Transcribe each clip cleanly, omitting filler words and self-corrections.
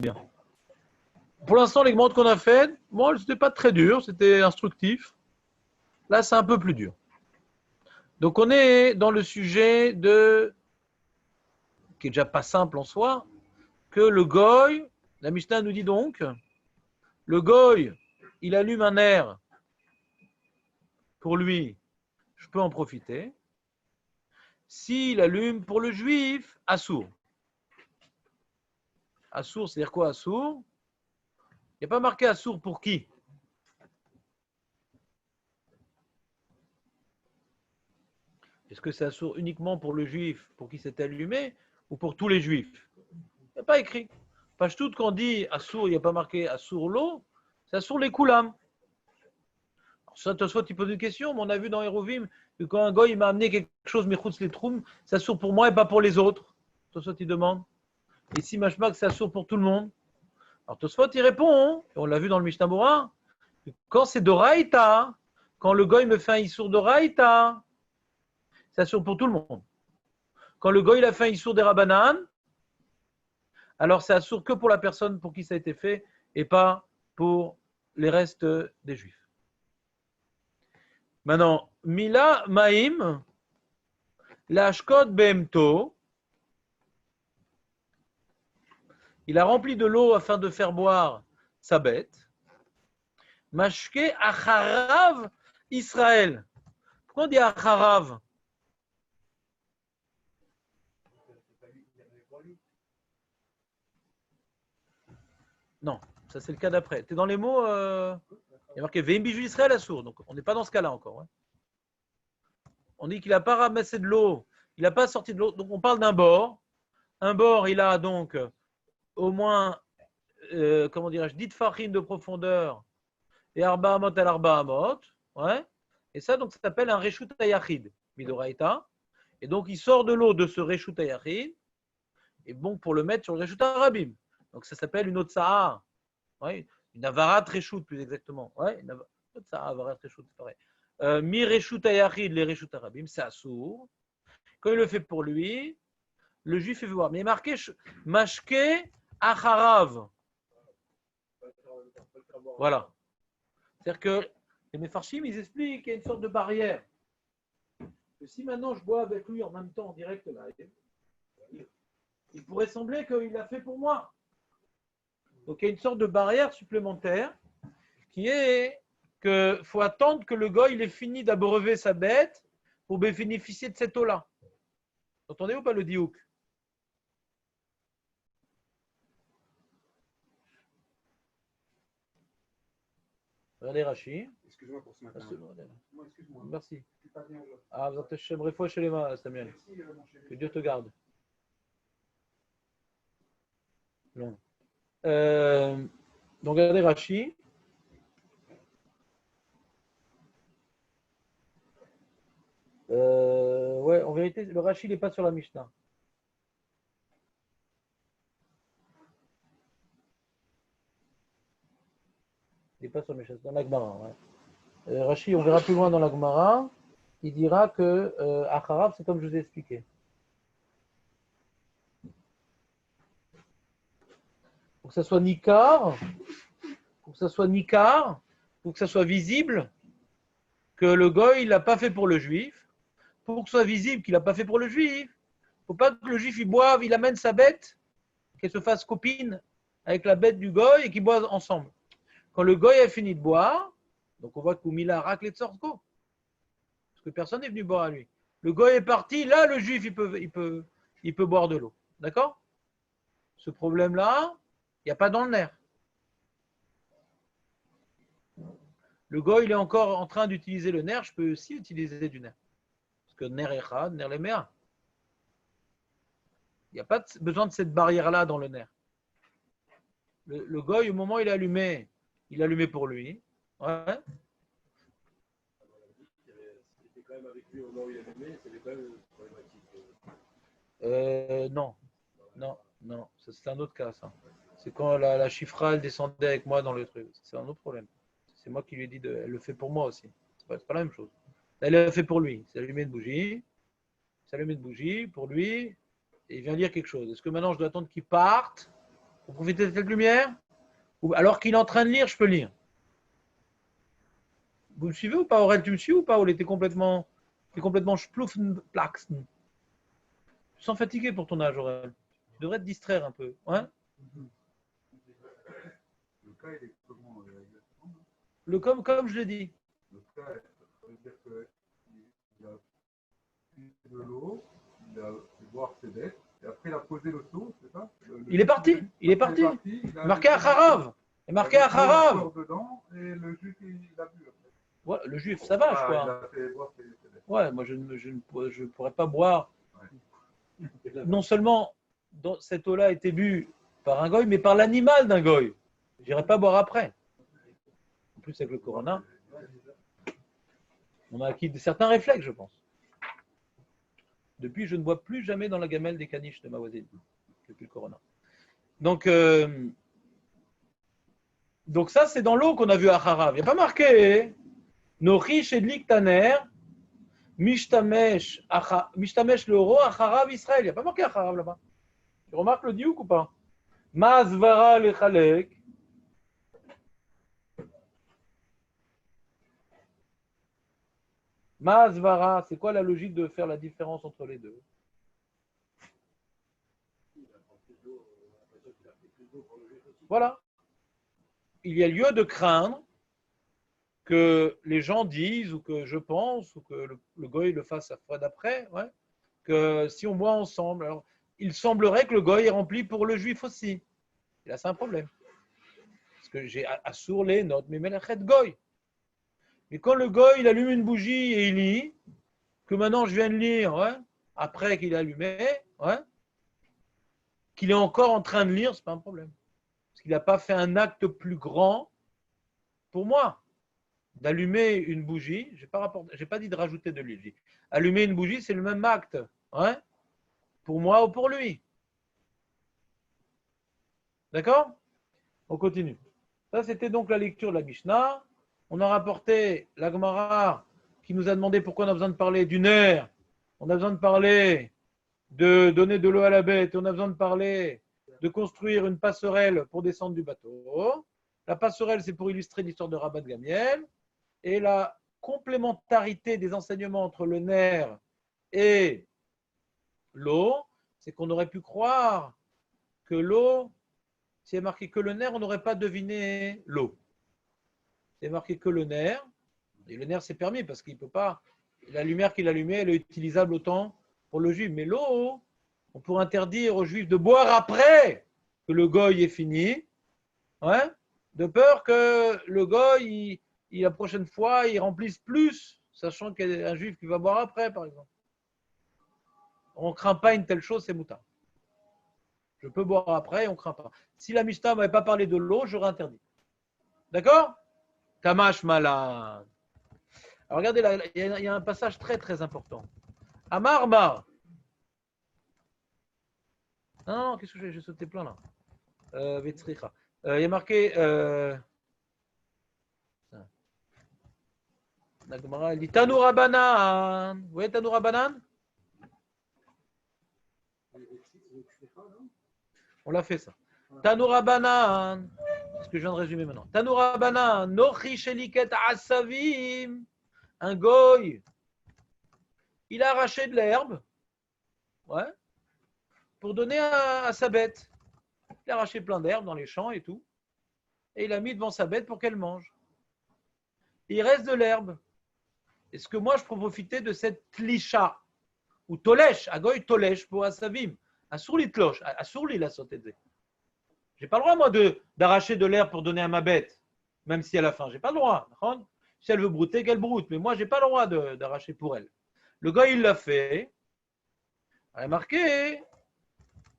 bien. Pour l'instant, les commandes qu'on a faites, bon, c'était pas très dur, c'était instructif. Là, c'est un peu plus dur. Donc, on est dans le sujet de, qui est déjà pas simple en soi, que le goy, la Mishnah nous dit donc, le goy, il allume un air pour lui, je peux en profiter. S'il allume pour le juif, assour. Assour, c'est-à-dire quoi assour? Il n'y a pas marqué assour pour qui? Est-ce que c'est assour uniquement pour le juif, pour qui c'est allumé, ou pour tous les juifs? Il n'y a pas écrit. Pashtout, quand on dit assour, il n'y a pas marqué assour l'eau, c'est assour les koulam. Ça, Tosfot, il pose une question, mais on a vu dans Hérovim que quand un goy m'a amené quelque chose, mechutz les troum, c'est assour pour moi et pas pour les autres. Tosfot, il demande. Ici, machmak, c'est assour pour tout le monde. Alors Tosfot, il répond, et on l'a vu dans le Mishnah Bora, quand c'est d'Oraïta, quand le goy me fait un issour d'Oraïta, c'est assour pour tout le monde. Quand le goy il a fait un issour des Rabanan, alors c'est assour que pour la personne pour qui ça a été fait et pas pour les restes des juifs. Maintenant, Mila Maïm, l'Ashkot Behemto, il a rempli de l'eau afin de faire boire sa bête. Mashke Acharav Israël. Pourquoi on dit Acharav? Non, ça c'est le cas d'après. Tu es dans les mots, il y a marqué Veim Biju Israël Assour. Donc on n'est pas dans ce cas-là encore. Hein. On dit qu'il n'a pas ramassé de l'eau, il n'a pas sorti de l'eau. Donc on parle d'un bord. Un bord, il a donc au moins, comment dirais-je, 10 farines de profondeur et Arba Amot al Arba Amot. Ouais. Et ça, donc, ça s'appelle un Reshut Ayachid, Midoraita. Et donc, il sort de l'eau de ce Reshut Ayachid, et bon, pour le mettre sur le Reshut Arabim. Donc, ça s'appelle une Otsa'a. Ouais. Une Avarat Reshut, plus exactement. Ouais. Une Otsa'a, Avarat Reshut, c'est pareil. Mi Reshut Ayachid, les Reshut Arabim, c'est Assour. Quand il le fait pour lui, le juif fait voir. Mais il est marqué Mashke Acharav. Voilà. C'est-à-dire que les Mefarshim, ils expliquent qu'il y a une sorte de barrière. Que si maintenant je bois avec lui en même temps en direct là, il pourrait sembler qu'il l'a fait pour moi. Donc il y a une sorte de barrière supplémentaire qui est qu'il faut attendre que le goy il ait fini d'abreuver sa bête pour bénéficier de cette eau-là. Vous entendez ou pas le diouk? Regardez Rashi. Excuse-moi pour ce matin. Excuse-moi. Merci. Ah, vous êtes chez les mains, Samuel. Que Dieu te garde. Non. Donc, regardez Rashi. Ouais, en vérité, le Rashi n'est pas sur la Mishnah. Il n'est pas sur la Mishnah, c'est dans la Gemara. Ouais. Rashi, on verra plus loin dans la Gemara, il dira que Acharab, c'est comme je vous ai expliqué. Pour que ça soit Nikar, pour que ça soit Nikar, pour que ça soit visible, que le goy, il l'a pas fait pour le juif, pour que ce soit visible qu'il l'a pas fait pour le juif. Il ne faut pas que le juif, il boive, il amène sa bête, qu'elle se fasse copine avec la bête du goy et qu'ils boivent ensemble. Quand le goy a fini de boire, donc on voit que Koumila racle les Tsorko, parce que personne n'est venu boire à lui. Le goy est parti, là le juif il peut boire de l'eau. D'accord? Ce problème-là, il n'y a pas dans le nerf. Le goy il est encore en train d'utiliser le nerf, je peux aussi utiliser du nerf. Parce que nerf echad, nerf léméa. Il n'y a pas besoin de cette barrière-là dans le nerf. Le goy, au moment où il est allumé pour lui. Ouais. Non, c'est un autre cas, ça. C'est quand la chiffra, elle descendait avec moi dans le truc. C'est un autre problème. C'est moi qui lui ai dit, elle le fait pour moi aussi. C'est pas la même chose. Elle le fait pour lui. C'est allumer une bougie. C'est allumer une bougie pour lui. Et il vient dire quelque chose. Est-ce que maintenant je dois attendre qu'il parte Pour profiter de cette lumière? Ou alors qu'il est en train de lire, je peux lire. Vous me suivez ou pas, Aurel? Tu me suis ou pas? Ou t'es complètement splufenplaxen? Tu te sens fatigué pour ton âge, Aurel. Tu devrais te distraire un peu. Ouais? Le cas, il est comment exactement? Comme je l'ai dit. Le cas, ça veut dire qu'il a pris de l'eau, il a fait boire ses dettes, et après il a posé le seau, c'est ça? Il est parti. Il est parti. Il a Marqué à Harav. Il est marqué à Harav. dedans, et le juif, il a bu. Ouais, le juif, ça va, je Il crois. a fait boire ses dettes. Ouais, moi, je ne pourrais pas boire. Non seulement cette eau-là a été bue par un goy, mais par l'animal d'un goy. Je n'irai pas boire après. En plus, avec le corona, on a acquis certains réflexes, je pense. Depuis, je ne bois plus jamais dans la gamelle des caniches de ma voisine, depuis le corona. Donc ça, c'est dans l'eau qu'on a vu à Harav. Il n'y a pas marqué Nochi Shedlik Taner, Mishtamesh l'euro, Harav Israël. Il n'y a pas marqué Harav là-bas. Tu remarques le diouk ou pas? Mazvara lechalek. Mazvara, c'est quoi la logique de faire la différence entre les deux? Voilà. Il y a lieu de craindre que les gens disent, ou que je pense, ou que le goy le fasse à fois d'après, ouais, que si on boit ensemble, alors, il semblerait que le goy est rempli pour le juif aussi. Et là, c'est un problème. Parce que j'ai assour les notes, mais melachet goy. Mais quand le goy, il allume une bougie et il lit, que maintenant je viens de lire, ouais, après qu'il a allumé, ouais, qu'il est encore en train de lire, c'est pas un problème. Parce qu'il n'a pas fait un acte plus grand pour moi. D'allumer une bougie, j'ai pas dit de rajouter de l'huile. Allumer une bougie, c'est le même acte, hein, pour moi ou pour lui. D'accord? On continue. Ça, c'était donc la lecture de la Mishnah. On a rapporté la Gemara qui nous a demandé pourquoi on a besoin de parler du nerf. On a besoin de parler de donner de l'eau à la bête. On a besoin de parler de construire une passerelle pour descendre du bateau. La passerelle, c'est pour illustrer l'histoire de Rabban Gamiel. Et la complémentarité des enseignements entre le nerf et l'eau, c'est qu'on aurait pu croire que l'eau, s'il y a marqué que le nerf, on n'aurait pas deviné l'eau. S'il y a marqué que le nerf, et le nerf c'est permis parce qu'il ne peut pas, la lumière qu'il allumait, elle est utilisable autant pour le juif. Mais l'eau, on pourrait interdire aux juifs de boire après que le goy est fini, ouais, de peur que le goy, la prochaine fois, il remplisse plus, sachant qu'il y a un juif qui va boire après, par exemple. On ne craint pas une telle chose, c'est moutarde. Je peux boire après et on ne craint pas. Si la Mishnah ne m'avait pas parlé de l'eau, j'aurais interdit. D'accord? Tamash malade. Alors regardez, là, il y a un passage très très important. Amar Mar. Non, qu'est-ce que j'ai sauté plein là? Il y a marqué. La Gemara, elle dit Tanoura Banan. Vous voyez Tanoura Banan? On l'a fait ça. Tanoura Banan. C'est ce que je viens de résumer maintenant. Tanoura Banan. Nochi Sheliket Asavim. Un goy. Il a arraché de l'herbe. Ouais. Pour donner à sa bête. Il a arraché plein d'herbes dans les champs et tout. Et il a mis devant sa bête pour qu'elle mange. Et il reste de l'herbe. Est-ce que moi, je peux profiter de cette tlisha ou tolesh, agoy tolesh pour asavim, assourli tlosh, assourli la sauté. J'ai pas le droit, moi, d'arracher de l'herbe pour donner à ma bête, même si elle a faim. J'ai pas le droit. Si elle veut brouter, qu'elle broute. Mais moi, j'ai pas le droit d'arracher pour elle. Le gars, il l'a fait. Elle a marqué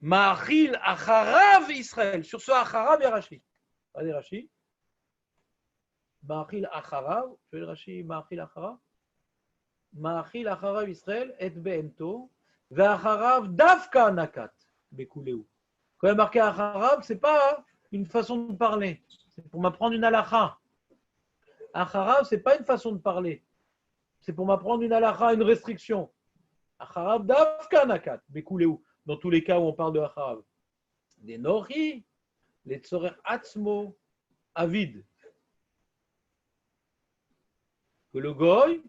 Ma'achil acharav Israël. Sur ce acharav, il y a Rashi. Allez, Rashi. Ma'achil acharav. Tu veux le Rashi Ma'achil acharav? Ma'achil acharav Israël et be'emto ve'acharav davka nakat bekuleu. Quand il y a marqué acharav, c'est pas une façon de parler. C'est pour m'apprendre une halakha. Acharav, c'est pas une façon de parler. C'est pour m'apprendre une halakha, une restriction. Acharav davka nakat bekuleu. Dans tous les cas où on parle de acharav. Des nochi les tzorer atzmo avid. Que le goy,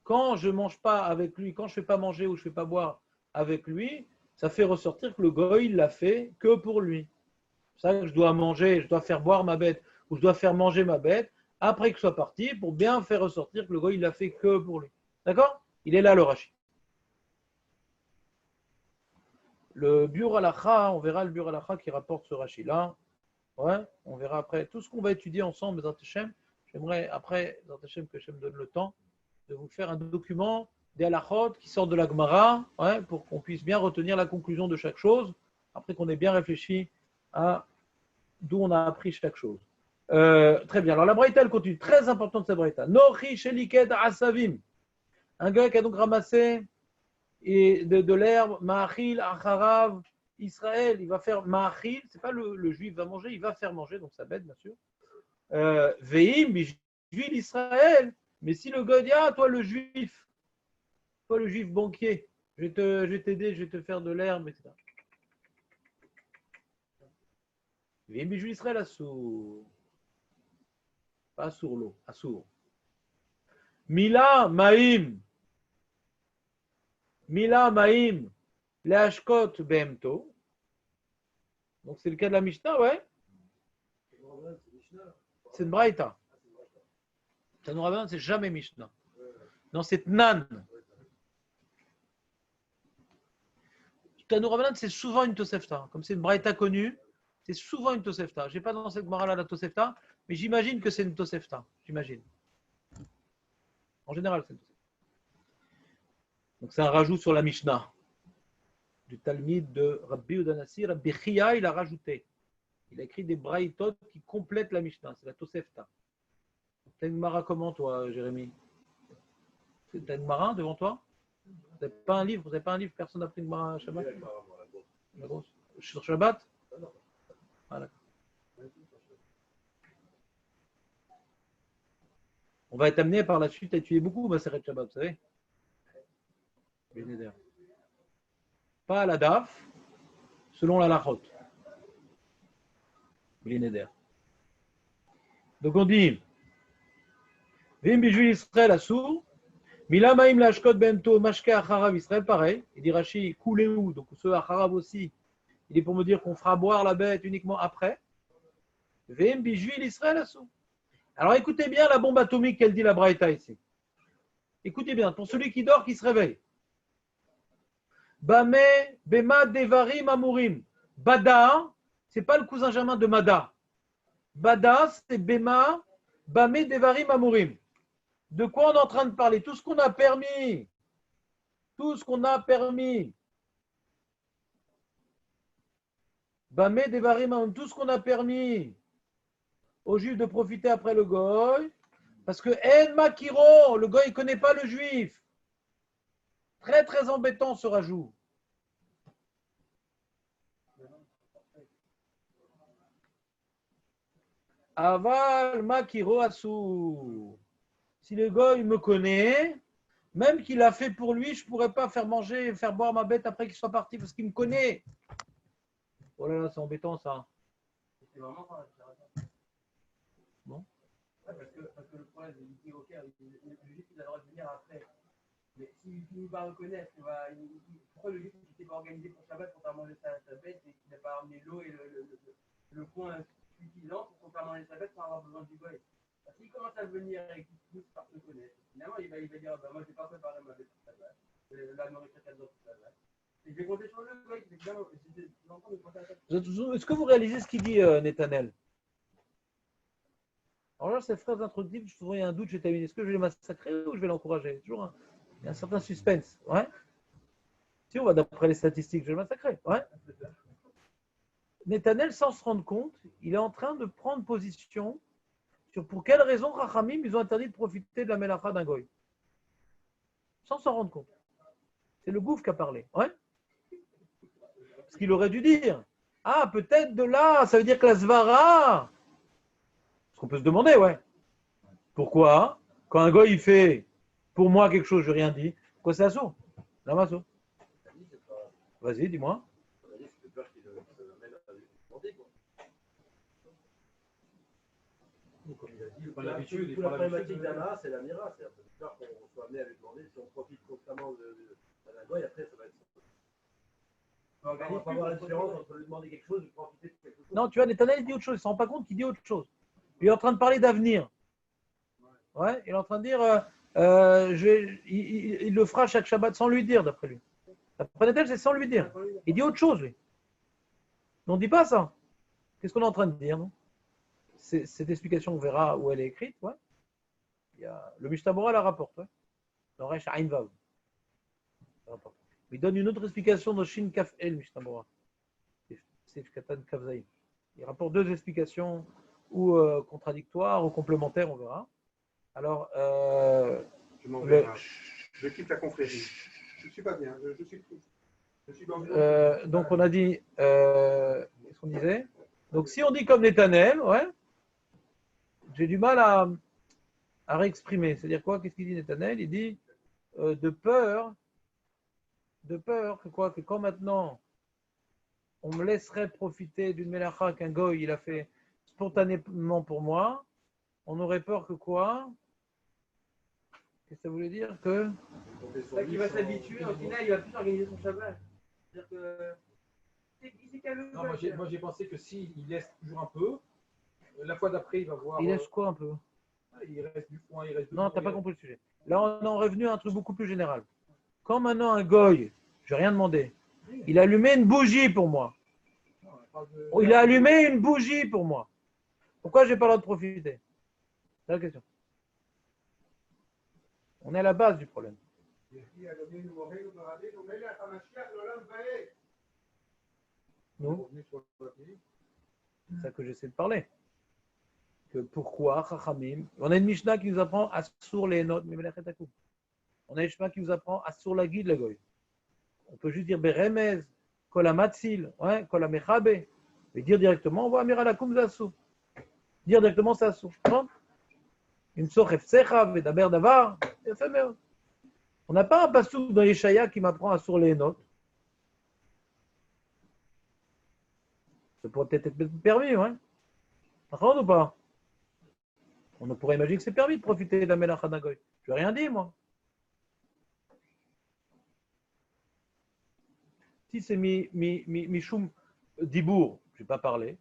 quand je ne mange pas avec lui, quand je ne fais pas manger ou je ne fais pas boire avec lui, ça fait ressortir que le goy il l'a fait que pour lui. C'est ça que je dois manger, je dois faire boire ma bête ou je dois faire manger ma bête après que je sois parti pour bien faire ressortir que le goy il l'a fait que pour lui. D'accord? Il est là le Rashi. Le Biur Halacha, on verra le Biur Halacha qui rapporte ce Rashi là. Ouais, on verra après tout ce qu'on va étudier ensemble, Bezrat Hashem. J'aimerais après, Bezrat Hashem, que Hashem me donne le temps de vous faire un document des halachot qui sort de la Gemara, ouais, pour qu'on puisse bien retenir la conclusion de chaque chose, après qu'on ait bien réfléchi à d'où on a appris chaque chose. Très bien. Alors la braïta, elle continue. Très importante cette braïta. Nochi sheliked asavim. Un gars qui a donc ramassé de l'herbe, ma'achil, acharav, Israël. Il va faire ma'achil. C'est pas le juif va manger, il va faire manger, donc ça bête bien sûr. Veim, juif Israël. Mais si le gars dit, ah, toi le juif banquier, je vais t'aider, je vais te faire de l'herbe, etc. Veim, juif Israël, assour. Pas assour l'eau, assour. Mila, maïm. Mila, maïm. Leashkot, behemto. Donc c'est le cas de la Mishnah, ouais. C'est une braïta. Tanour Rabbanan, c'est jamais Mishnah. Non, c'est Tnan. Tanour Rabbanan, c'est souvent une Tosefta. Comme c'est une braïta connue, c'est souvent une Tosefta. Je n'ai pas dans cette Gemara-là la Tosefta, mais j'imagine que c'est une Tosefta. J'imagine. En général, c'est une Tosefta. Donc c'est un rajout sur la Mishnah. Du Talmid de Rabbi Udanassi, Rabbi Chia, il a rajouté. Il a écrit des braïtot qui complètent la Mishnah. C'est la Tosefta. T'as une Gemara comment, toi, Jérémy? T'as une Gemara devant toi? Vous n'avez pas un livre? Vous n'avez pas un livre? Personne n'a pris une Gemara Shabbat? La grosse. Sur Shabbat? Ah, d'accord. On va être amené par la suite à étudier beaucoup Maseret Shabbat, vous savez? Pas à la DAF, selon la Lachot. Blinéder. Donc on dit Vim Bijou Israël Assour, Mila Maïm Lashkot Bento Mashke Acharav Israël, pareil. Il dit Rashi, Kouleu, donc ce Acharav aussi. Il est pour me dire qu'on fera boire la bête uniquement après. Vim Bijou Israël Assour. Alors écoutez bien la bombe atomique qu'elle dit la Braïta ici. Écoutez bien, pour celui qui dort, qui se réveille. Bame Bema Devarim Amurim. Bada, c'est pas le cousin germain de Mada. Bada, c'est Bema, Bame Devarim Amurim. De quoi on est en train de parler? Tout ce qu'on a permis. Tout ce qu'on a permis. Bame Devarim Amurim. Tout ce qu'on a permis aux Juifs de profiter après le Goy. Parce que En Makiro, le Goy ne connaît pas le Juif. Très très embêtant ce rajout. Aval Makiro Asou. Si le Goy me connaît, même qu'il a fait pour lui, je ne pourrais pas faire manger, faire boire ma bête après qu'il soit parti parce qu'il me connaît. Oh là là, c'est embêtant ça. C'est vraiment pas. Bon. Ouais, parce que le problème, il dit ok, le juif il a le droit de venir après. Mais s'il ne va reconnaître, pourquoi le juif ne s'est pas organisé pour Shabbat pour faire manger sa bête et qu'il n'a pas ramené l'eau et le coin suffisant pour faire manger sa bête sans avoir besoin du goy? Parce qu'il commence à venir et qu'il pousse par se connaître, finalement il va dire bah, moi je n'ai pas préparé ma bête pour Shabbat. La nourriture qu'elle doit pour Shabbat. Et je vais compter sur le goy. Est-ce que vous réalisez ce qu'il dit, Netanel? Alors là, cette phrase introductive, souvent il y a un doute, je vais terminer. Est-ce que je vais le massacrer ou je vais l'encourager? Toujours il y a un certain suspense. Ouais. Si on va d'après les statistiques, je vais le massacrer. Ouais. Netanel, sans se rendre compte, il est en train de prendre position sur pour quelle raison Rachamim, ils ont interdit de profiter de la mélacha d'un goy. Sans s'en rendre compte. C'est le gouffre qui a parlé. Ouais. Ce qu'il aurait dû dire. Ah, peut-être de là, ça veut dire que la Svara. Ce qu'on peut se demander, ouais. Pourquoi? Quand un goy il fait pour moi quelque chose, je n'ai rien dit. Pourquoi c'est assaut? L'amasso. Vas-y, dis-moi. comme il a dit, prend l'habitude, il toute prend la l'habitude. problématique d'Amara, c'est la mira. C'est un peu peur qu'on soit amené à lui demander si on profite constamment de la goy, après ça va être. On va pas voir la différence entre lui demander quelque chose et profiter de quelque chose. Non, tu vois, Netanel dit autre chose. Il ne se rend pas compte qu'il dit autre chose. Il est en train de parler d'avenir. Ouais, il est en train de dire il le fera chaque Shabbat sans lui dire, d'après lui. D'après Netanel, c'est sans lui dire. Il dit autre chose, lui. Mais on ne dit pas ça. Qu'est-ce qu'on est en train de dire, non? Cette explication, on verra où elle est écrite. Ouais. Il y a, le Mishnah Bora la rapporte. Ouais. Dans Resh Ain Vav. Il donne une autre explication dans Shin Kaf El Mishnah Bora. C'est Katan Kaf Zaïm. Il rapporte deux explications ou contradictoires ou complémentaires, on verra. Alors, Je m'en vais. Je quitte la confrérie. Je ne suis pas bien. Je suis dans donc, on a dit. Qu'est-ce qu'on disait? Donc, si on dit comme Netanel, ouais, j'ai du mal à réexprimer. C'est-à-dire quoi? Qu'est-ce qu'il dit Netanel? Il dit de peur que quoi? Que quand maintenant on me laisserait profiter d'une mélacha qu'un goy il a fait spontanément pour moi, on aurait peur que quoi? Qu'est-ce que ça voulait dire? Que C'est ça qu'il va s'habituer, au final, il va plus organiser son Shabbat. C'est-à-dire que. Il s'est calmé. Non, moi j'ai pensé que s'il laisse toujours un peu, la fois d'après, il va voir. il laisse quoi un peu? Il reste du foin, il reste du. Non, t'as pas compris le sujet. Là, on en est revenu à un truc beaucoup plus général. Quand maintenant un goy, je n'ai rien demandé, il a allumé une bougie pour moi. Il a allumé une bougie pour moi. Pourquoi j'ai pas le droit de profiter? C'est la question. On est à la base du problème. Nous, c'est ça que j'essaie de parler. Que pourquoi, Chachamim, on a une Mishnah qui nous apprend à sour les notes, mais on a une Mishnah qui nous apprend à sour la guide, la goy. On peut juste dire Beremez, Kola Matzil, ouais, Kola Mechabe. Mais dire directement, on voit Amira Lakum Zassou. Dire directement, c'est Assou. Une soch Efsecha, Vedaber Davar. On n'a pas un passouk dans Yeshaya qui m'apprend à sour les notes. Ça pourrait peut-être être permis, ouais. D'accord ou pas? On pourrait imaginer que c'est permis de profiter de la Melacha d'un goy. Je n'ai rien dit, moi. Si c'est Mishum Dibour, je n'ai pas parlé.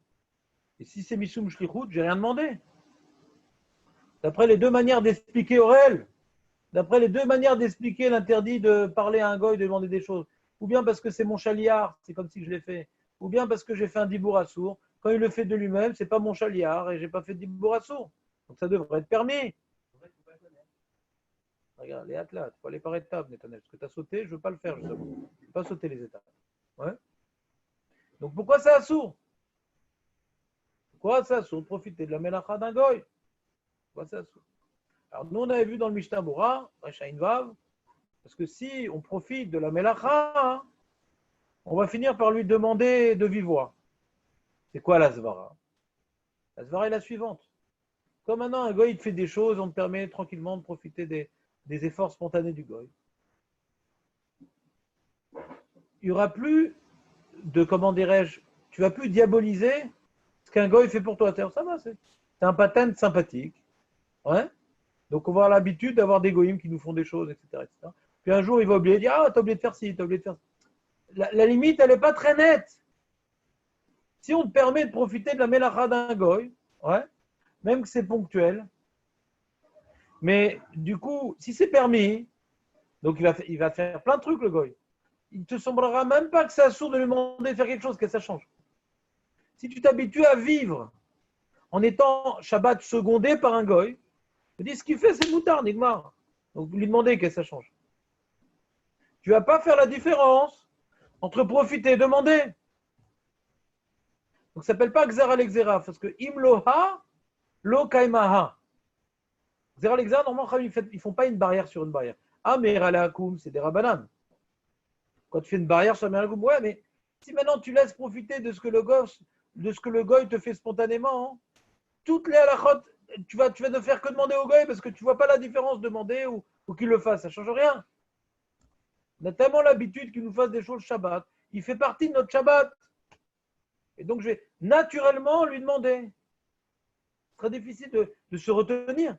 Et si c'est Mishum Shlichut, je n'ai rien demandé. D'après les deux manières d'expliquer Aurel, d'après les deux manières d'expliquer l'interdit de parler à un goy, de demander des choses, ou bien parce que c'est mon chaliard, c'est comme si je l'ai fait, ou bien parce que j'ai fait un Dibour à sourd. Quand il le fait de lui-même, c'est pas mon chaliard et je n'ai pas fait de Dibour à sourd. Donc ça devrait être permis. Regarde, les athlètes, il faut aller par étapes, Netanel. Parce que tu as sauté, je ne veux pas le faire, justement. Je ne veux pas sauter les étapes. Ouais. Donc pourquoi ça assourd? Pourquoi ça assourd? Profiter de la mélacha d'un goy. Pourquoi ça assourd? Alors nous, on avait vu dans le Mishnah Bora, Rechain Vav, parce que si on profite de la mélacha, on va finir par lui demander de vive voix. C'est quoi la zvara? La zvara est la suivante. Comme maintenant un goy te fait des choses, on te permet tranquillement de profiter des efforts spontanés du goy. Il n'y aura plus de, comment dirais-je, tu vas plus diaboliser ce qu'un goy fait pour toi. Ça va, c'est un pattern sympathique. Ouais. Donc on va avoir l'habitude d'avoir des goyim qui nous font des choses, etc., etc. Puis un jour, il va oublier de dire, ah, t'as oublié de faire ci, t'as oublié de faire ça. La limite, elle n'est pas très nette. Si on te permet de profiter de la mélacha d'un goy, ouais, même que c'est ponctuel, mais du coup, si c'est permis, donc il va faire plein de trucs, le goy. Il ne te semblera même pas que c'est assourd de lui demander de faire quelque chose, que ça change. Si tu t'habitues à vivre en étant Shabbat secondé par un goy, tu dis ce qu'il fait, c'est moutard, Nigmar. Donc lui demander que ça change. Tu ne vas pas faire la différence entre profiter et demander. Donc ça ne s'appelle pas Xera l'exera, parce que Imloha, Lo Kaimaha. Xera l'exera, normalement, ils ne font pas une barrière sur une barrière. Ah, mais Ralakoum, c'est des rabanan. Quand tu fais une barrière sur un Ralakoum, ouais, mais si maintenant tu laisses profiter de ce que le goy te fait spontanément, hein, toutes les halachot, tu vas ne faire que demander au goy parce que tu ne vois pas la différence demander ou qu'il le fasse, ça ne change rien. On a tellement l'habitude qu'il nous fasse des choses Shabbat. Il fait partie de notre Shabbat. Et donc, je vais naturellement lui demander. très difficile de se retenir.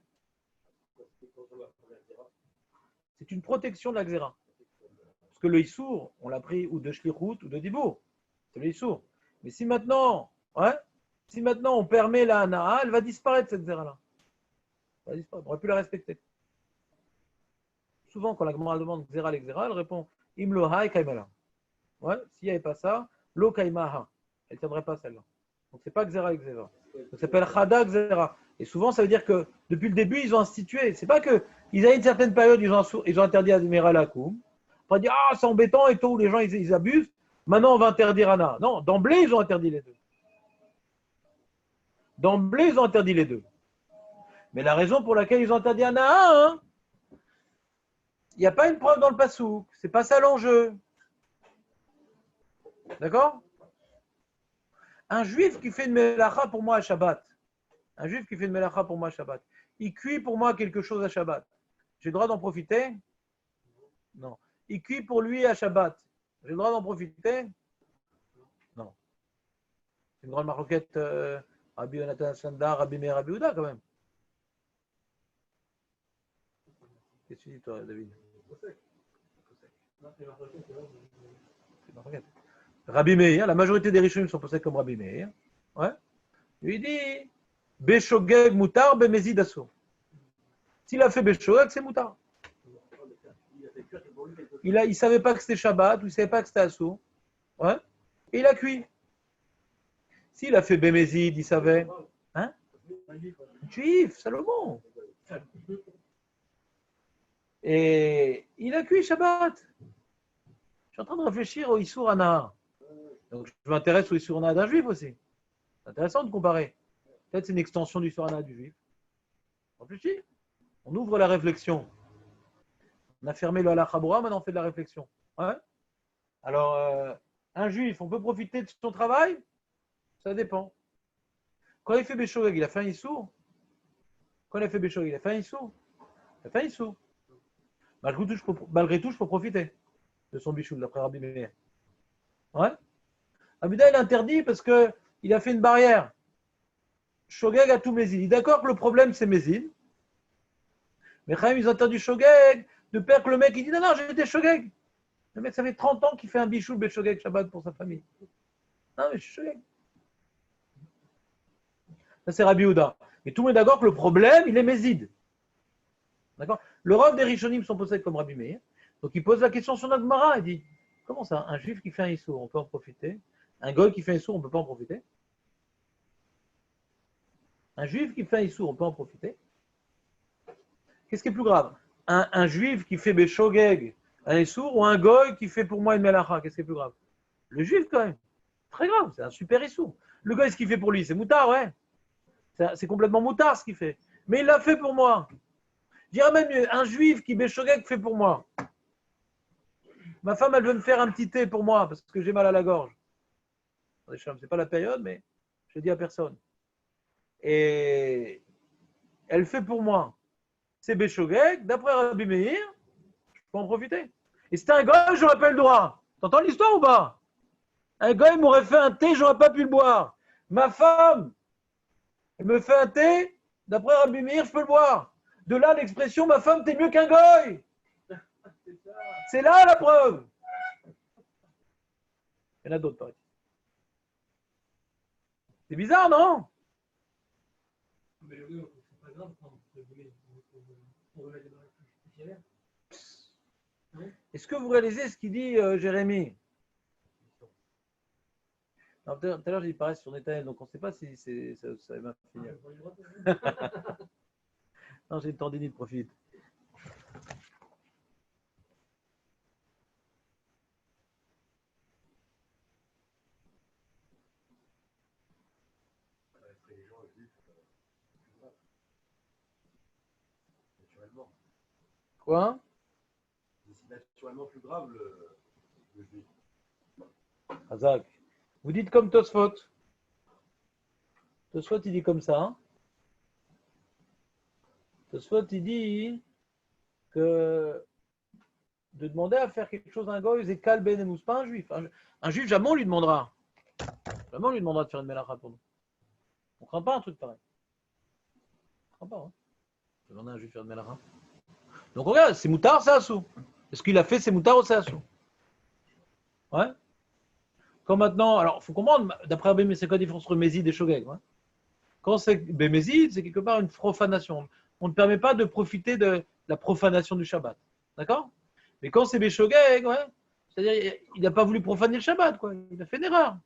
C'est une protection de la xéra. Parce que le issour, on l'a pris ou de shlichut ou de dibour. C'est le issour. Mais si maintenant, on permet la hana'a, elle va disparaître cette xéra-là. Elle va disparaître. On aurait pu la respecter. Souvent, quand la Gemara demande xéra l'exéra, elle répond im lo ha kaimala. Ouais, s'il n'y avait pas ça, lo kaimaha. Elle ne tiendrait pas celle-là. Donc, c'est pas xéra l'exéra. Ça s'appelle chada xéra. Et souvent, ça veut dire que depuis le début, ils ont institué. C'est pas qu'ils avaient une certaine période, ils ont interdit Admira Lakoum. On va dire, ah, c'est embêtant et tout, les gens, ils abusent. Maintenant, on va interdire Ana. Non, d'emblée, ils ont interdit les deux. D'emblée, ils ont interdit les deux. Mais la raison pour laquelle ils ont interdit Ana, il n'y a pas une preuve dans le pasouk. C'est pas ça l'enjeu. D'accord? Un juif qui fait une melacha pour moi à Shabbat, il cuit pour moi quelque chose à Shabbat. J'ai le droit d'en profiter? Non. Il cuit pour lui à Shabbat. J'ai le droit d'en profiter? Non. C'est une grande maroquette Rabbi Yonatan Sandar, Rabbi Meir, Rabbi Ouda quand même. Qu'est-ce que tu dis toi, David? C'est maroquette. Rabbi Meir, la majorité des Rishonim sont posés comme Rabbi Meir. Ouais. Il dit Beshogeg mutar bemezid asur. S'il a fait Beshogeg, c'est mutar. Il ne savait pas que c'était Shabbat, ou il ne savait pas que c'était asur. Ouais. Et il a cuit. S'il a fait Bemezid, il savait. Hein? Juif, Salomon. Et il a cuit Shabbat. Je suis en train de réfléchir au Issour Ana. Donc je m'intéresse au Issour Ana d'un juif aussi. C'est intéressant de comparer. Peut-être c'est une extension du Issour Ana du juif. Réfléchis. On ouvre la réflexion. On a fermé le halakha bora, maintenant on fait de la réflexion. Ouais. Alors, un juif, on peut profiter de son travail? Ça dépend. Quand il fait Béchogeg, il a fait un Issour. Quand il a fait Béchogeg, il a fait un Issour. Il a fait un Issour. Malgré tout, je peux profiter de son bichoul, d'après Rabbi Meir. Ouais. Abida, il interdit parce qu'il a fait une barrière. Shogeg à tout Mézid. Il est d'accord que le problème, c'est Mézid. Mais quand même, ils ont interdit Shogeg de peur que le mec, il dit non, j'ai été Shogeg. Le mec, ça fait 30 ans qu'il fait un bichoul Béchogeg Shabbat pour sa famille. Non, mais je suis Shogeg. Ça, c'est Rabbi Ouda. Mais tout le monde est d'accord que le problème, il est Mézid. D'accord? Le Rav des Rishonim sont posés comme Rabbi Meir. Donc, il pose la question sur notre Gemara. Il dit comment ça? Un juif qui fait un issour, on peut en profiter? Un goy qui fait un issour, on ne peut pas en profiter? Un juif qui fait un issour, on peut en profiter? Qu'est-ce qui est plus grave? Un juif qui fait Béchogeg, un issour, ou un goy qui fait pour moi une melacha? Qu'est-ce qui est plus grave? Le juif, quand même. Très grave, c'est un super issour. Le goy, ce qu'il fait pour lui, c'est moutard, ouais. C'est complètement moutard ce qu'il fait. Mais il l'a fait pour moi. Je dirais même mieux, un juif qui Béchogeg fait pour moi. Ma femme, elle veut me faire un petit thé pour moi parce que j'ai mal à la gorge. C'est pas la période, mais je le dis à personne. Et elle fait pour moi. C'est Béchogeg, d'après Rabbi Meir, je peux en profiter. Et c'était un goy, j'aurais pas eu le droit. T'entends l'histoire ou pas? Un goy m'aurait fait un thé, j'aurais pas pu le boire. Ma femme, elle me fait un thé, d'après Rabbi Meir, je peux le boire. De là, l'expression, ma femme, t'es mieux qu'un goy. C'est là la preuve. Il y en a d'autres, pareil. C'est bizarre, non? Mais le c'est pas grave quand on remet des barres spéciales. Est-ce que vous réalisez ce qu'il dit Jérémie? Non, tout à l'heure, j'ai dit pareil sur Netanel, donc on ne sait pas si ça va finir. Non, j'ai une tendinite, profite. Quoi? C'est naturellement plus grave le juif. Hazak. Vous dites comme Tosfot. Tosfot, il dit comme ça. Hein? Tosfot, il dit que de demander à faire quelque chose à un goy, c'est Kal Ben Emous, pas un juif. Un juif, jamais on lui demandera. Jamais on lui demandera de faire une mélacha pour nous. On ne craint pas un truc pareil. crois pas. Hein. Je vais demander à un juif faire de Mélara. Donc regarde, c'est moutard, c'est assourd. Est-ce qu'il a fait c'est moutard ou c'est assourd? Ouais. Quand maintenant, alors il faut comprendre, d'après Rabbi, c'est quoi la différence entre Mézid et Shogeg? Ouais. Quand c'est Mézid, c'est quelque part une profanation. On ne permet pas de profiter de la profanation du Shabbat. D'accord? Mais quand c'est Béshogeg, ouais, c'est-à-dire il n'a pas voulu profaner le Shabbat, quoi. Il a fait une erreur.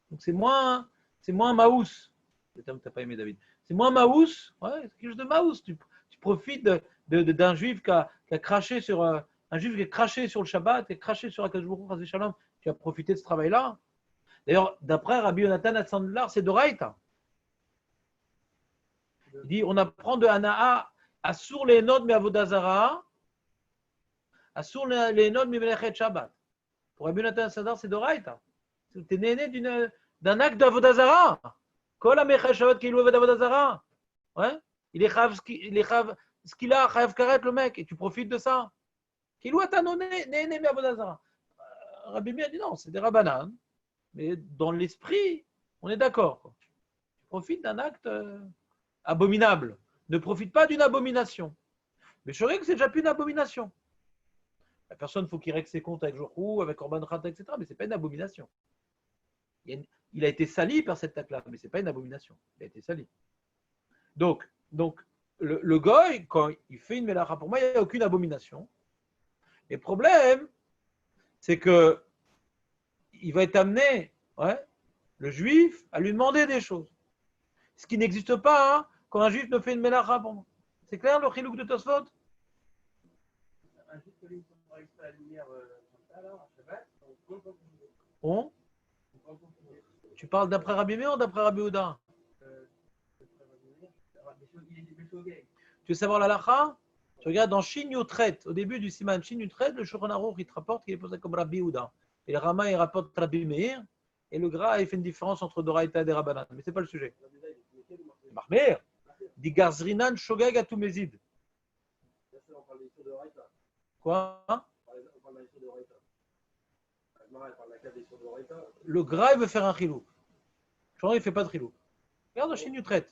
Donc c'est moins Maous. Le terme que tu n'as pas aimé, David. C'est moins Maous, ouais, c'est quelque chose de Maous. Tu profites d'un juif qui a craché sur un juif qui a craché sur le Shabbat, qui a craché sur Akadosh Baruch Hu, Shalom, tu as profité de ce travail-là. D'ailleurs, d'après Rabbi Yonatan Hatzandlar, c'est d'Oraïta. Il dit on apprend de Hana'a Assour les nodes mais Avodazara, Assour les nodes mais Melechet Shabbat. Pour Rabbi Yonatan Hatzandlar, c'est d'Oraïta. Tu es né d'un acte d'Avodazara. Kol HaMelechet Shabbat qui est loué d'Avodazara. Ouais. Il est chav ce qu'il a, chav karet le mec, et tu profites de ça. Qui loue ta né mais Avodazara. Rabbi Meir dit non, c'est des Rabbanan. Mais dans l'esprit, on est d'accord. Tu profites d'un acte abominable. Ne profite pas d'une abomination. Mais je dirais que c'est déjà plus une abomination. La personne, il faut qu'il règle ses comptes avec Jorou, avec Orban Rata, etc. Mais ce n'est pas une abomination. Il a été sali par cet acte-là, mais ce n'est pas une abomination. Il a été sali. Donc le goy, quand il fait une mélacha, pour moi, il n'y a aucune abomination. Et le problème, c'est que il va être amené, ouais, le juif, à lui demander des choses. Ce qui n'existe pas hein, quand un juif ne fait une mélacha pour moi. C'est clair le chilouk de Tosfot? Un juif qui lui pour extraire la lumière comme ça, là, à Shabbat, Bon. Tu parles d'après Rabbi Meir ou d'après Rabbi Houda? Tu veux savoir la lacha? Tu regardes dans Shin Yutret, au début du Siman Shin Yutret, le Shulchan Aruch, il te rapporte qu'il est posé comme Rabbi Houda. Et le Rama, il rapporte Rabbi Meir. Et le Gra, il fait une différence entre Doraïta et des Rabbanan. Mais ce n'est pas le sujet. Mahmer, dit Garzrinan Shogeg à Tumezid. Quoi? Le Gra, il veut faire un chilou. Genre, il ne fait pas de chilou. Regarde dans Shin Yutret.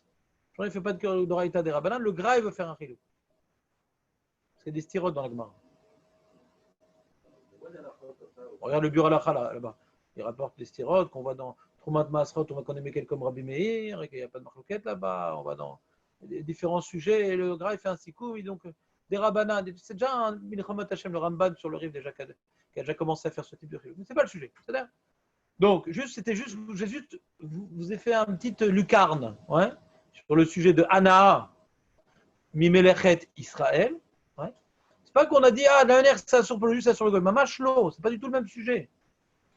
Genre, il ne fait pas de Doraïta des Rabbanan. Le Gra, il veut faire un chilou. C'est des styrotes dans la Gemara. Regarde le bureau halakha là-bas. Il rapporte les styrotes qu'on voit dans Troumat Masrot, on va qu'on aimait comme Rabbi Meir, et qu'il n'y a pas de marloquette là-bas. On va dans les différents sujets. Et le Gra, il fait un sikou. Donc, des Rabbanan. C'est déjà un Milchomot Hashem, le Ramban sur le rive déjà qui a déjà commencé à faire ce type de chilou. Mais ce n'est pas le sujet. C'est-à-dire donc, j'ai juste vous ai fait un petit lucarne ouais, sur le sujet de Hana, Mimelechet Israël. Ouais. C'est pas qu'on a dit, ah, l'année, ça sur le juif, ça sur le goy. Mamash lo, c'est pas du tout le même sujet.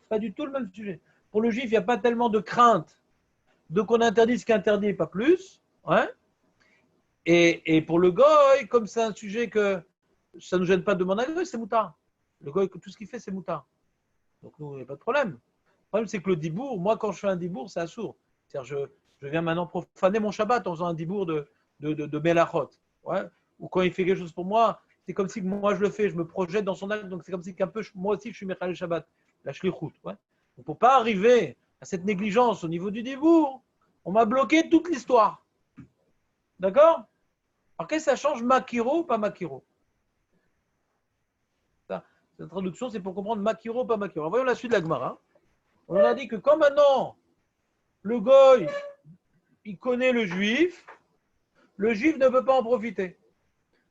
C'est pas du tout le même sujet. Pour le juif, il n'y a pas tellement de crainte de qu'on interdit ce qui est interdit et pas plus. Ouais. Et pour le goy, comme c'est un sujet que ça ne nous gêne pas de demander à le goy, c'est moutard. Le goy, tout ce qu'il fait, c'est moutard. Donc, nous, il n'y a pas de problème. Le problème, c'est que le dibour, moi, quand je fais un dibour, c'est assourd. C'est-à-dire, je viens maintenant profaner mon Shabbat en faisant un dibour de Melachot. Ouais. Ou quand il fait quelque chose pour moi, c'est comme si moi je le fais, je me projette dans son acte, donc c'est comme si qu'un peu, moi aussi, je suis Mechal Shabbat, la shlichut. Ouais. Donc, pour ne pas arriver à cette négligence au niveau du dibour, on m'a bloqué toute l'histoire. D'accord? Alors, qu'est-ce que ça change, Makiro ou pas Makiro? Cette traduction, c'est pour comprendre Makiro ou pas Makiro. Alors, voyons la suite de la Gemara. On a dit que quand maintenant le goy, il connaît le juif ne peut pas en profiter.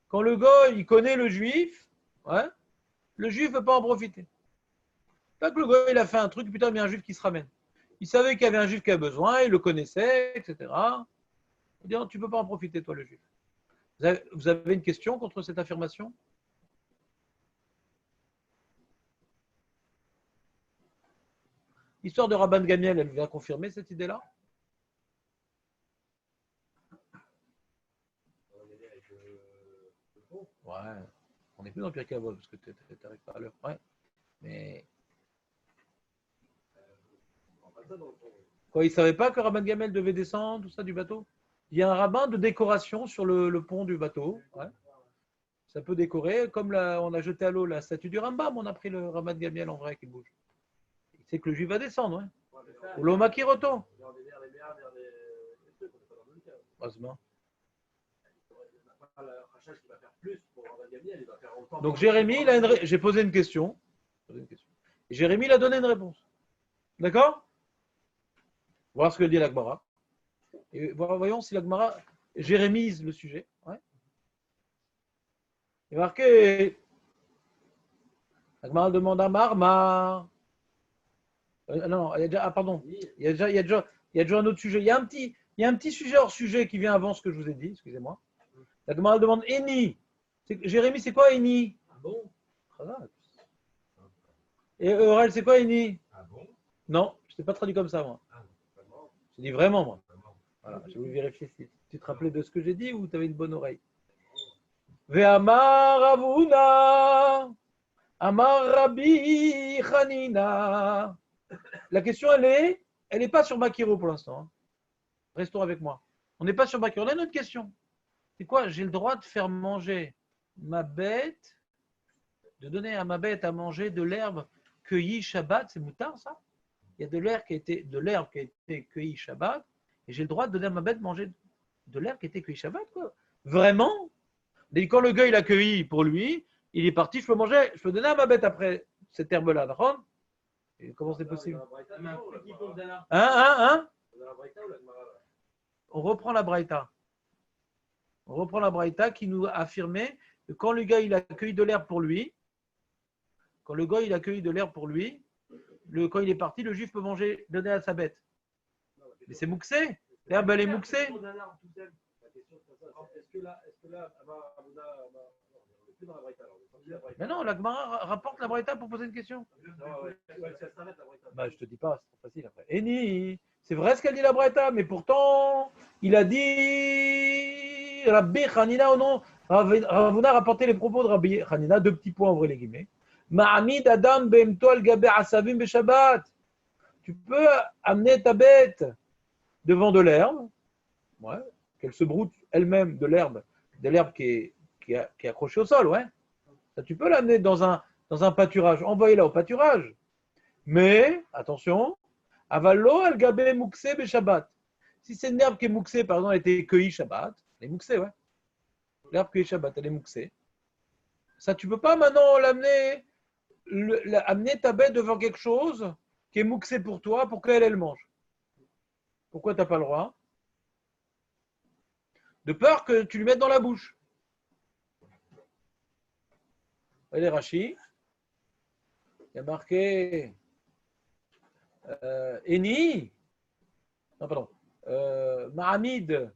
Quand le goy, il connaît le juif ne peut pas en profiter. Pas que le goy, il a fait un truc, putain, il y a un juif qui se ramène. Il savait qu'il y avait un juif qui avait besoin, il le connaissait, etc. Il dit, non, tu ne peux pas en profiter, toi, le juif. Vous avez une question contre cette affirmation? L'histoire de Rabban Gamiel, elle vient confirmer cette idée-là? Ouais, on n'est plus dans Pirkei Avot parce que tu n'arrives pas à l'heure. Ouais, mais. Quoi, il ne savait pas que Rabban Gamel devait descendre, tout ça, du bateau? Il y a un rabbin de décoration sur le pont du bateau. Ouais. Ça peut décorer, comme on a jeté à l'eau la statue du Rambam, on a pris le Rabban Gamiel en vrai qui bouge. C'est que le juif va descendre, ouais. Ou l'Omakiroto. Heureusement. le rachage qui va faire plus pour Rabban Gamliel, il va faire autant. Donc Jérémie, j'ai posé une question. Et Jérémie, il a donné une réponse. D'accord? Voir ce que dit l'Agmara. Et voyons si l'Agmara jérémise le sujet. Ouais. Il est marqué. L'Agmara demande à Marmar. Non, il y a déjà, pardon. Il y a déjà un autre sujet. Il y a un petit sujet hors sujet qui vient avant ce que je vous ai dit. Excusez-moi. L'Agmara demande Eni. Jérémie, c'est quoi Eni? Ah bon? Et Aurel, c'est quoi Eni? Ah bon? Non, je ne t'ai pas traduit comme ça, moi. Ah, vraiment? Je dis vraiment, moi. Vraiment. Voilà, je voulais vérifier si tu te rappelais de ce que j'ai dit ou tu avais une bonne oreille. Ve'amar Ravuna, Amar Rabbi Hanina. La question, elle n'est pas sur Makiro pour l'instant. Hein. Restons avec moi. On n'est pas sur Makiro. On a une autre question. C'est quoi? J'ai le droit de faire manger ma bête, de donner à ma bête à manger de l'herbe cueillie Shabbat. C'est moutard, ça? Il y a de l'herbe qui a été cueillie Shabbat. Et j'ai le droit de donner à ma bête de manger de l'herbe qui a été cueillie Shabbat, quoi. Vraiment? Et quand le gars il a cueilli pour lui, il est parti, je peux manger, je peux donner à ma bête après cette herbe-là, d'accord? Et comment c'est possible? Hein? On reprend la Braïta. On reprend la Braïta qui nous a affirmé que quand le gars il a cueilli de l'herbe pour lui, quand il est parti, le juif peut manger, donner à sa bête. Mais c'est mouxé. L'herbe, elle est mouxée. Est-ce que là, plus dans la Braïta, alors. Mais non, la Gemara rapporte la Braïta pour poser une question. Bah, je te dis pas, c'est trop facile après. Eni, c'est vrai ce qu'elle dit la Braïta, mais pourtant, il a dit Rabbi Hanina, ou non, Ravuna a rapporté les propos de Rabbi Hanina, deux petits points, ouvrez les guillemets. Ma'amid Adam Behemto al-Gabe Asavim Beshabbat. Tu peux amener ta bête devant de l'herbe, ouais, qu'elle se broute elle-même de l'herbe qui est accrochée au sol, ouais. Ça, tu peux l'amener dans un pâturage, envoyez-la au pâturage. Mais, attention, avalo al-Gabe Mouxé Beshabbat. Si c'est une herbe qui est mouxée, par exemple, elle a été cueillie Shabbat, elle est mouxée, ouais. L'herbe cueillie Shabbat, elle est mouxée. Ça, tu peux pas maintenant l'amener. Amener ta bête devant quelque chose qui est mouxé pour toi pour qu'elle elle mange. Pourquoi tu n'as pas le droit? De peur que tu lui mettes dans la bouche. Allez, Rachi. Il y a marqué Eni. Non, pardon. Ma'amid,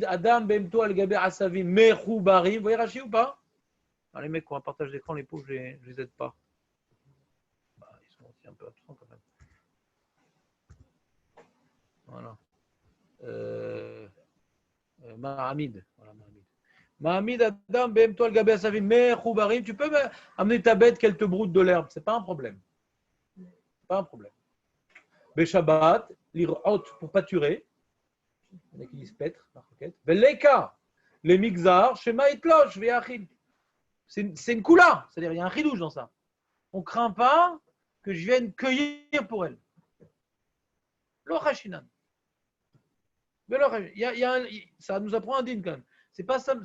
Adam, Bemto, Al-Gabe, Asavim, Mechou, Barim. Vous voyez Rachi ou pas? Les mecs qui ont un partage d'écran, les pauvres, je ne les aide pas. Bah, ils sont aussi un peu absents quand même. Voilà. Mahamid. Voilà, Mahamid Adam, Bem Toal Gabé Asavim, Mechou Barim. Tu peux amener ta bête qu'elle te broute de l'herbe. C'est pas un problème. C'est pas un problème. Beshabbat, l'irhot pour pâturer. Il y en a qui disent pêtre, la roquette. Beleka, les mixar, Shema Itlosh, Veachil. C'est une coula, c'est-à-dire il y a un ridouche dans ça. On ne craint pas que je vienne cueillir pour elle. L'ochachinan. Ça nous apprend un din quand même. C'est pas ça, on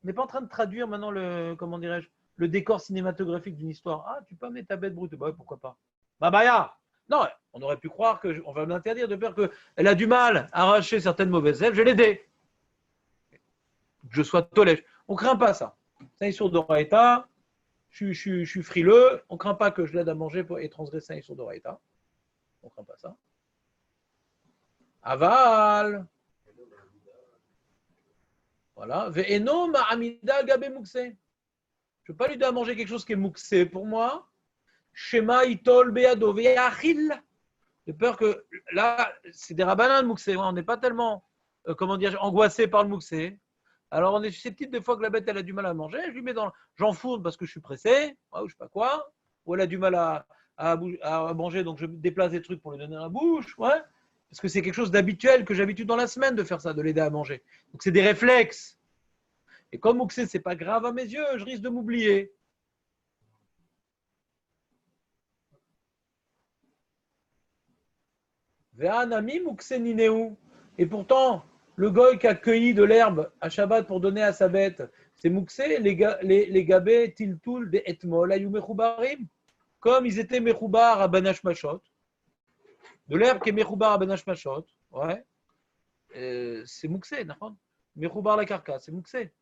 n'est pas en train de traduire maintenant le décor cinématographique d'une histoire. Ah, tu peux amener ta bête brute. Bah ouais, pourquoi pas. Babaya. Non, on aurait pu croire qu'on va l'interdire de peur qu'elle a du mal à arracher certaines mauvaises herbes. Je vais l'aider. Que je sois tolèche. On ne craint pas ça. C'est un Issour d'Oraïta, je suis frileux, on ne craint pas que je l'aide à manger et transgresser un Issour d'Oraïta. On ne craint pas ça. Aval. Voilà. Ve'eno ma'amida gabe mouxé. Je ne peux pas lui donner à manger quelque chose qui est mouxé pour moi. Shema itol beado ve'achil. J'ai peur que là, c'est des rabanins de mouxé. On n'est pas tellement, angoissé par le mouxé. Alors, on est susceptible des fois que la bête, elle a du mal à manger. Je lui mets j'enfourne parce que je suis pressé, ou je ne sais pas quoi. Ou elle a du mal à manger, donc je déplace des trucs pour lui donner à la bouche. Ouais. Parce que c'est quelque chose d'habituel que j'ai l'habitude dans la semaine de faire ça, de l'aider à manger. Donc, c'est des réflexes. Et comme Mouxé, ce n'est pas grave à mes yeux, je risque de m'oublier. Ve'anami Mouxé Nineu. Et pourtant, le goy qui a cueilli de l'herbe à Shabbat pour donner à sa bête, c'est mouxé, les gabés, tiltul, des etmol, ayou mechoubarim, comme ils étaient mechoubar à banash machot, de l'herbe qui est mechoubar à banash machot, ouais, c'est mouxé, d'accord? Mechoubar la carcasse, c'est mouxé.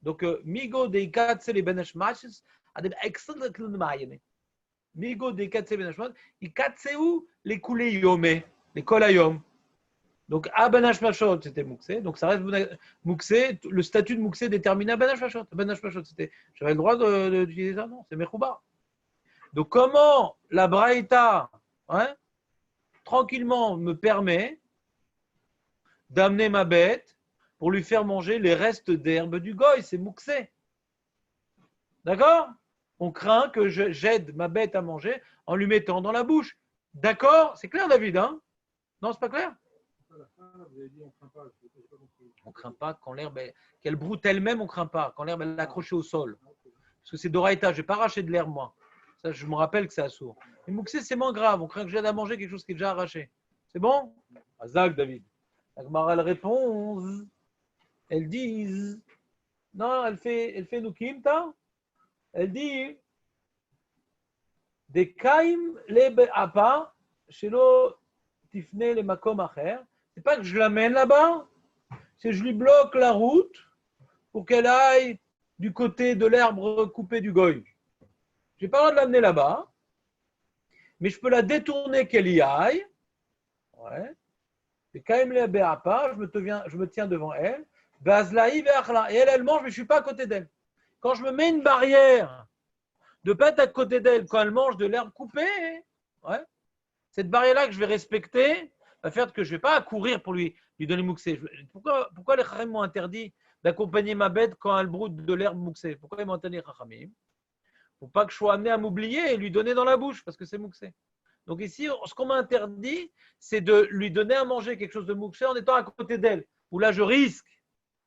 Donc, migo de ikatse les banash machos, a des excellent klunmayene. Migo de ikatse les banash machos, ikatse où les koulé yomé, les kolayom. Donc, à Banash Machot, c'était Mouxé. Donc, ça reste Mouxé. Le statut de Mouxé déterminé à Banash Machot. Banash Machot, c'était. J'avais le droit d'utiliser ça? Non, c'est Mechouba. Donc, comment la Braïta, hein, tranquillement, me permet d'amener ma bête pour lui faire manger les restes d'herbe du goy? C'est Mouxé. D'accord? On craint que j'aide ma bête à manger en lui mettant dans la bouche. D'accord? C'est clair, David, hein? Non, c'est pas clair? On ne craint pas quand l'herbe, qu'elle broute elle-même, on ne craint pas. Quand l'herbe est accrochée au sol. Parce que c'est d'Oraïta, je n'ai pas arraché de l'herbe, moi. Ça, je me rappelle que c'est assourd. Mais Mouxé, c'est moins grave. On craint que j'aide à manger quelque chose qui est déjà arraché. C'est bon? Azak, David. La Gemara, elle répond. Elle dit. Non, elle fait nous kimta. Elle dit. Des kaim lebe apa, shelo tifne le makom acher. C'est pas que je l'amène là-bas, c'est que je lui bloque la route pour qu'elle aille du côté de l'herbe recoupée du goy. Je n'ai pas le droit de l'amener là-bas, mais je peux la détourner qu'elle y aille. Ouais. Et quand elle me pas, je me tiens devant elle. Et elle mange, mais je ne suis pas à côté d'elle. Quand je me mets une barrière de ne pas être à côté d'elle quand elle mange de l'herbe coupée, ouais, cette barrière-là que je vais respecter va faire que je ne vais pas courir pour lui donner mouxé. Pourquoi les Chachamim m'ont interdit d'accompagner ma bête quand elle broute de l'herbe mouxé? Pourquoi ils m'ont interdit les Chachamim? Pour pas que je sois amené à m'oublier et lui donner dans la bouche parce que c'est mouxé. Donc ici, ce qu'on m'a interdit, c'est de lui donner à manger quelque chose de mouxé en étant à côté d'elle. Où là, je risque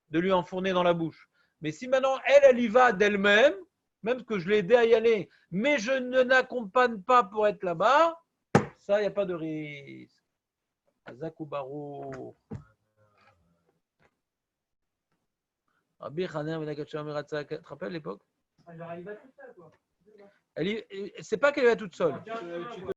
de lui enfourner dans la bouche. Mais si maintenant, elle y va d'elle-même, même que je l'ai aidé à y aller, mais je ne l'accompagne pas pour être là-bas, ça, il n'y a pas de risque. Azak ou Barou. Rabbi Chanan Ben Akatcha Miratza, tu te rappelles l'époque? Elle va toute seule, quoi. C'est pas qu'elle va toute seule.